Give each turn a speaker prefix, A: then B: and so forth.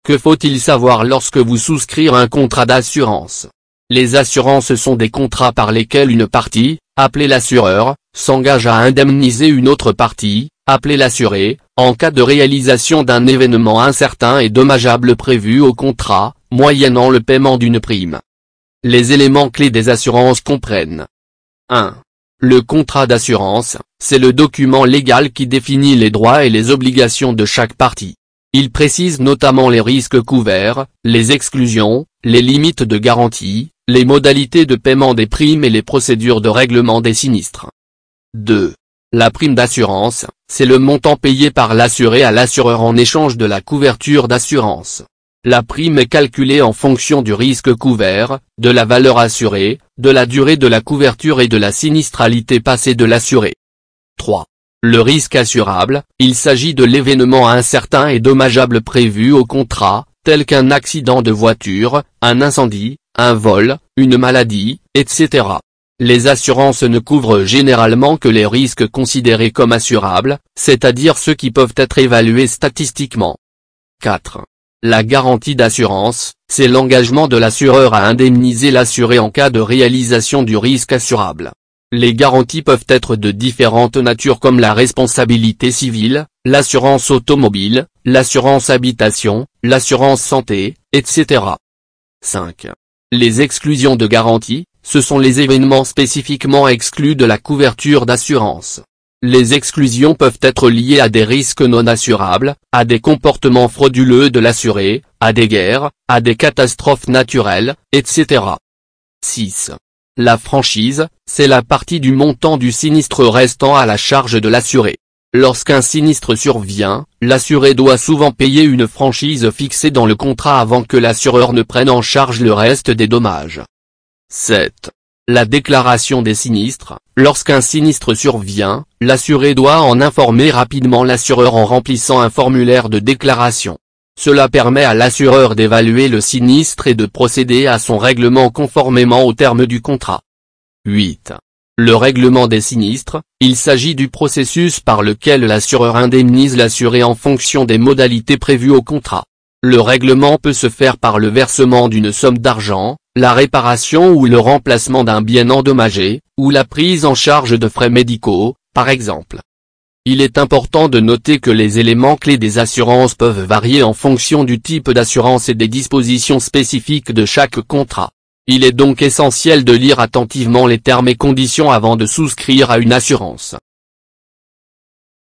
A: Que faut-il savoir lorsque vous souscrivez un contrat d'assurance? Les assurances sont des contrats par lesquels une partie, appelée l'assureur, s'engage à indemniser une autre partie, appelée l'assuré, en cas de réalisation d'un événement incertain et dommageable prévu au contrat, moyennant le paiement d'une prime. Les éléments clés des assurances comprennent 1. Le contrat d'assurance, c'est le document légal qui définit les droits et les obligations de chaque partie. Il précise notamment les risques couverts, les exclusions, les limites de garantie, les modalités de paiement des primes et les procédures de règlement des sinistres. 2. La prime d'assurance, c'est le montant payé par l'assuré à l'assureur en échange de la couverture d'assurance. La prime est calculée en fonction du risque couvert, de la valeur assurée, de la durée de la couverture et de la sinistralité passée de l'assuré. 3. Le risque assurable, il s'agit de l'événement incertain et dommageable prévu au contrat, tel qu'un accident de voiture, un incendie, un vol, une maladie, etc. Les assurances ne couvrent généralement que les risques considérés comme assurables, c'est-à-dire ceux qui peuvent être évalués statistiquement. 4. La garantie d'assurance, c'est l'engagement de l'assureur à indemniser l'assuré en cas de réalisation du risque assurable. Les garanties peuvent être de différentes natures comme la responsabilité civile, l'assurance automobile, l'assurance habitation, l'assurance santé, etc. 5. Les exclusions de garantie, ce sont les événements spécifiquement exclus de la couverture d'assurance. Les exclusions peuvent être liées à des risques non assurables, à des comportements frauduleux de l'assuré, à des guerres, à des catastrophes naturelles, etc. 6. La franchise, c'est la partie du montant du sinistre restant à la charge de l'assuré. Lorsqu'un sinistre survient, l'assuré doit souvent payer une franchise fixée dans le contrat avant que l'assureur ne prenne en charge le reste des dommages. 7. La déclaration des sinistres, lorsqu'un sinistre survient, l'assuré doit en informer rapidement l'assureur en remplissant un formulaire de déclaration. Cela permet à l'assureur d'évaluer le sinistre et de procéder à son règlement conformément aux termes du contrat. 8. Le règlement des sinistres, il s'agit du processus par lequel l'assureur indemnise l'assuré en fonction des modalités prévues au contrat. Le règlement peut se faire par le versement d'une somme d'argent, la réparation ou le remplacement d'un bien endommagé, ou la prise en charge de frais médicaux, par exemple. Il est important de noter que les éléments clés des assurances peuvent varier en fonction du type d'assurance et des dispositions spécifiques de chaque contrat. Il est donc essentiel de lire attentivement les termes et conditions avant de souscrire à une assurance.